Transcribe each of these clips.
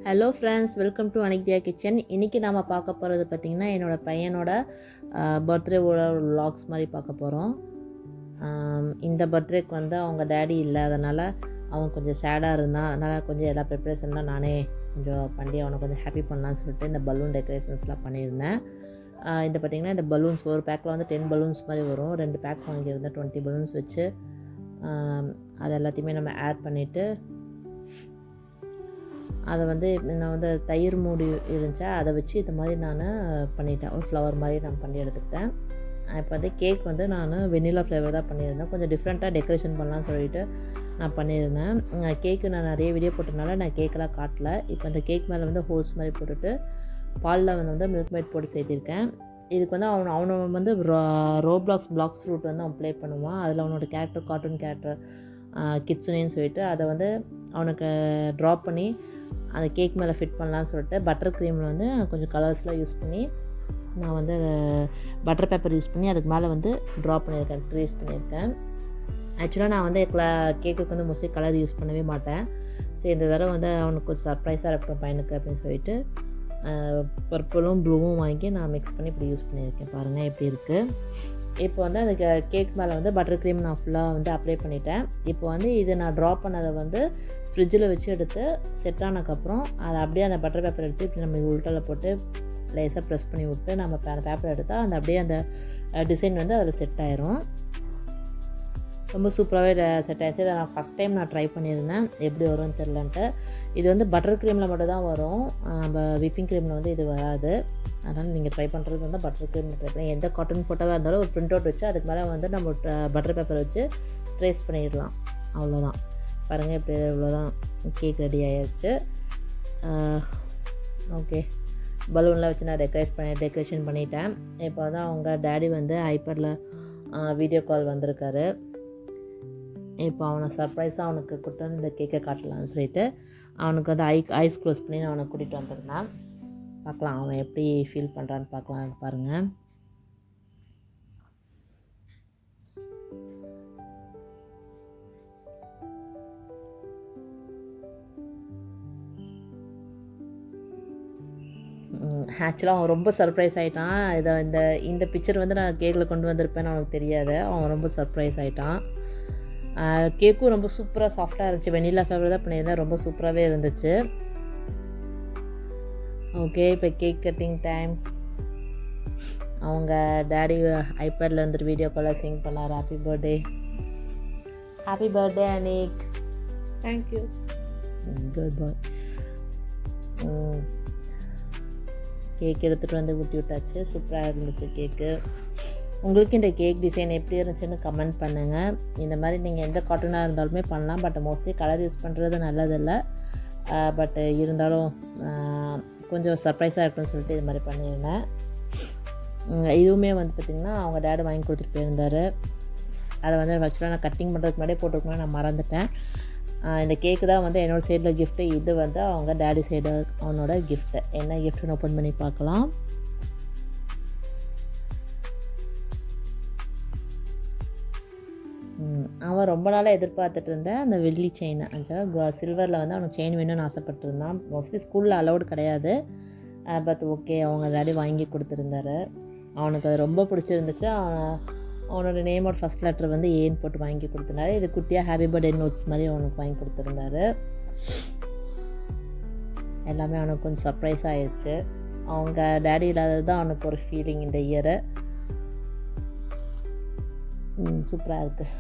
Hello friends, welcome to AnikDiya kitchen. இன்றைக்கி நாம் பார்க்க போகிறது பார்த்திங்கன்னா என்னோடய பையனோட பர்த்டேவோட vlogs மாதிரி பார்க்க போகிறோம். இந்த பர்த்டேக்கு வந்து அவங்க டேடி இல்லை, அதனால் அவன் கொஞ்சம் சேடாக இருந்தான். அதனால் கொஞ்சம் எல்லா ப்ரிப்ரேஷன்லாம் நானே கொஞ்சம் பண்ணி அவனை கொஞ்சம் ஹாப்பி பண்ணலான்னு சொல்லிட்டு இந்த பலூன் டெக்கரேஷன்ஸ்லாம் பண்ணியிருந்தேன். இந்த பார்த்திங்கன்னா இந்த பலூன்ஸ் ஒரு பேக்கில் வந்து 10 பலூன்ஸ் மாதிரி வரும். 2 பேக் வாங்கியிருந்தேன். 20 பலூன்ஸ் வச்சு அது எல்லாத்தையுமே நம்ம ஆட் பண்ணிவிட்டு அதை வந்து நான் வந்து தயிர் மூடி இருந்துச்சா அதை வச்சு இது மாதிரி நான் பண்ணிட்டேன். ஒரு ஃப்ளவர் மாதிரி நான் பண்ணி எடுத்துக்கிட்டேன். இப்போ வந்து கேக் வந்து நான் வெண்ணிலா ஃப்ளேவர் தான் பண்ணியிருந்தேன். கொஞ்சம் டிஃப்ரெண்ட்டாக டெக்கரேஷன் பண்ணலான்னு சொல்லிட்டு நான் பண்ணியிருந்தேன். கேக்கு நான் நிறைய வீடியோ போட்டதுனால நான் கேக்கெல்லாம் காட்டல. இப்போ அந்த கேக் மேலே வந்து ஹோல்ஸ் மாதிரி போட்டுட்டு பாலில் வந்து மில்க் மேட் போட்டு சேர்த்திருக்கேன். இதுக்கு வந்து அவனை வந்து ரோப்ளாக்ஸ் பிளாக்ஸ் ஃப்ரூட் வந்து அவன் ப்ளே பண்ணுவான். அதில் அவனோட கேரக்டர் கார்ட்டூன் கேரக்டர் கிட்சுனேன்னு சொல்லிட்டு அதை வந்து அவனுக்கு ட்ராப் பண்ணி அந்த கேக் மேலே ஃபிட் பண்ணலான்னு சொல்லிட்டு பட்டர் க்ரீமில் வந்து கொஞ்சம் கலர்ஸ்லாம் யூஸ் பண்ணி நான் வந்து பட்டர் பேப்பர் யூஸ் பண்ணி அதுக்கு மேலே வந்து ட்ராப் பண்ணியிருக்கேன், ட்ரேஸ் பண்ணியிருக்கேன். ஆக்சுவலாக நான் வந்து கேக்குக்கு வந்து மோஸ்ட்லி கலர் யூஸ் பண்ணவே மாட்டேன். சரி, இந்த தடவை வந்து அவனுக்கு கொஞ்சம் சர்ப்ரைஸாக இருக்கட்டும் பையனுக்கு அப்படின்னு சொல்லிட்டு பர்பிளும் ப்ளூவும் வாங்கி நான் மிக்ஸ் பண்ணி இப்படி யூஸ் பண்ணியிருக்கேன். பாருங்கள் எப்படி இருக்குது. இப்போ வந்து அந்த கேக் மேலே வந்து பட்டர் க்ரீம் நான் ஃபுல்லாக வந்து அப்ளை பண்ணிட்டேன். இப்போ வந்து இது நான் ட்ராப் பண்ணதை வந்து ஃப்ரிட்ஜில் வச்சு எடுத்து செட் ஆனதுக்கப்புறம் அதை அப்படியே அந்த பட்டர் பேப்பர் எடுத்து இப்படி நம்ம உள்டலை போட்டு லேஸாக ப்ரெஸ் பண்ணி விட்டு நம்ம அந்த பேப்பர் எடுத்தால் அந்த அப்படியே அந்த டிசைன் வந்து அதில் செட் ஆயிரும். ரொம்ப சூப்பராகவே செட் ஆகிடுச்சு. இதை நான் ஃபஸ்ட் டைம் நான் ட்ரை பண்ணியிருந்தேன், எப்படி வரும்னு தெரிலன்ட்டு. இது வந்து பட்டர் க்ரீமில் மட்டும் தான் வரும், நம்ம விப்பிங் க்ரீமில் வந்து இது வராது. அதனால் நீங்கள் ட்ரை பண்ணுறது வந்து பட்டர் க்ரீமில் ட்ரை பண்ணி எந்த காட்டன் ஃபோட்டோவாக இருந்தாலும் ஒரு ப்ரிண்ட் அவுட் வச்சு அதுக்கு மேலே வந்து நம்ம பட்டர் பேப்பர் வச்சு ட்ரேஸ் பண்ணிடலாம். அவ்வளோதான். பாருங்கள் இப்படி இவ்வளோதான் கேக் ரெடி ஆகிடுச்சு. ஓகே, பலூன்லாம் வச்சு நான் டெக்கரேஷன் பண்ணிட்டேன். இப்போ வந்து அவங்க டேடி வந்து ஐபேடில் வீடியோ கால் வந்திருக்காரு. இப்போ அவனை சர்ப்ரைஸாக அவனுக்கு கூப்பிட்டு இந்த கேக்கை காட்டலான்னு சொல்லிட்டு அவனுக்கு வந்து ஐஸ் க்ளோஸ் பண்ணி நான் அவனை கூட்டிகிட்டு வந்திருந்தேன். பார்க்கலாம் அவன் எப்படி ஃபீல் பண்ணுறான்னு பார்க்கலாம். பாருங்கள், ஆக்சுவலாக அவன் ரொம்ப சர்ப்ரைஸ் ஆகிட்டான். இந்த பிக்சர் வந்து நான் கேக்கில் கொண்டு வந்திருப்பேன்னு அவனுக்கு தெரியாது. அவன் ரொம்ப சர்ப்ரைஸ் ஆகிட்டான். கேக்கும் ரொம்ப சூப்பராக சாஃப்டாக இருந்துச்சு. வெண்ணிலா ஃப்ளேவர் தான் பண்ணியிருந்தேன், ரொம்ப சூப்பராகவே இருந்துச்சு. ஓகே, இப்போ கேக் கட்டிங் டைம். அவங்க டேடி ஐபேடில் வந்துட்டு வீடியோ காலில் சிங் பண்ணார். Happy birthday, happy birthday Anik. Thank you, good boy. Cake எடுத்துகிட்டு வந்து ஊட்டி விட்டாச்சு. சூப்பராக இருந்துச்சு கேக்கு. உங்களுக்கு இந்த கேக் டிசைன் எப்படி இருந்துச்சுன்னு கமெண்ட் பண்ணுங்கள். இந்த மாதிரி நீங்கள் எந்த கார்ட்டூனாக இருந்தாலுமே பண்ணலாம். பட் மோஸ்ட்லி கலர் யூஸ் பண்ணுறது நல்லதில்லை. பட் இருந்தாலும் கொஞ்சம் சர்ப்ரைஸாக இருக்குன்னு சொல்லிட்டு இது மாதிரி பண்ணியிருந்தேன். இதுவுமே வந்து பார்த்திங்கன்னா அவங்க டேடி வாங்கி கொடுத்துட்டு போயிருந்தார். அதை வந்து ஆக்சுவலாக நான் கட்டிங் பண்ணுறதுக்கு முன்னாடியே போட்டுருக்கணும், நான் மறந்துட்டேன். இந்த கேக்கு தான் வந்து என்னோடய சைடில் கிஃப்ட்டு. இது வந்து அவங்க டேடி சைடு அவனோட கிஃப்ட்டு. என்ன கிஃப்ட்டுன்னு ஓப்பன் பண்ணி பார்க்கலாம். அவன் ரொம்ப நாளாக எதிர்பார்த்துட்டு இருந்தேன் அந்த வெள்ளி செயின். ஆக்சுவலாக சில்வரில் வந்து அவனுக்கு செயின் வேணும்னு ஆசைப்பட்டுருந்தான். மோஸ்ட்லி ஸ்கூலில் அலௌடு கிடையாது. பட் ஓகே, அவங்க டேடி வாங்கி கொடுத்துருந்தாரு. அவனுக்கு அது ரொம்ப பிடிச்சிருந்துச்சு. அவனோட நேமோட ஃபஸ்ட் லெட்டர் வந்து ஏன்னு போட்டு வாங்கி கொடுத்துருந்தாரு. இது குட்டியாக ஹாப்பி பர்த்டே நோட்ஸ் மாதிரி அவனுக்கு வாங்கி கொடுத்துருந்தாரு. எல்லாமே அவனுக்கு கொஞ்சம் சர்ப்ரைஸ் ஆகிடுச்சு. அவங்க டேடி இல்லாதது தான் அவனுக்கு ஒரு ஃபீலிங் இந்த இயரு. சூப்பராக இருக்குது.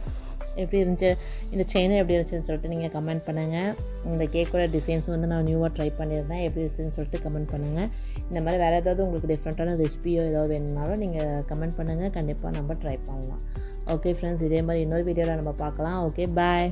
எப்படி இருந்துச்சு இந்த செயினும் எப்படி இருந்துச்சுன்னு சொல்லிட்டு நீங்கள் கமெண்ட் பண்ணுங்கள். இந்த கேக்கோட டிசைன்ஸ் வந்து நான் நியூவாக ட்ரை பண்ணியிருந்தேன். எப்படி இருந்துச்சுன்னு சொல்லிட்டு கமெண்ட் பண்ணுங்கள். இந்த மாதிரி வேறு ஏதாவது உங்களுக்கு டிஃப்ரெண்ட்டான ரெசிபியோ ஏதாவது வேணும்னாலும் நீங்கள் கமெண்ட் பண்ணுங்கள். கண்டிப்பாக நம்ம ட்ரை பண்ணலாம். ஓகே ஃப்ரெண்ட்ஸ், இதே மாதிரி இன்னொரு வீடியோவில் நம்ம பார்க்கலாம். ஓகே, பாய்.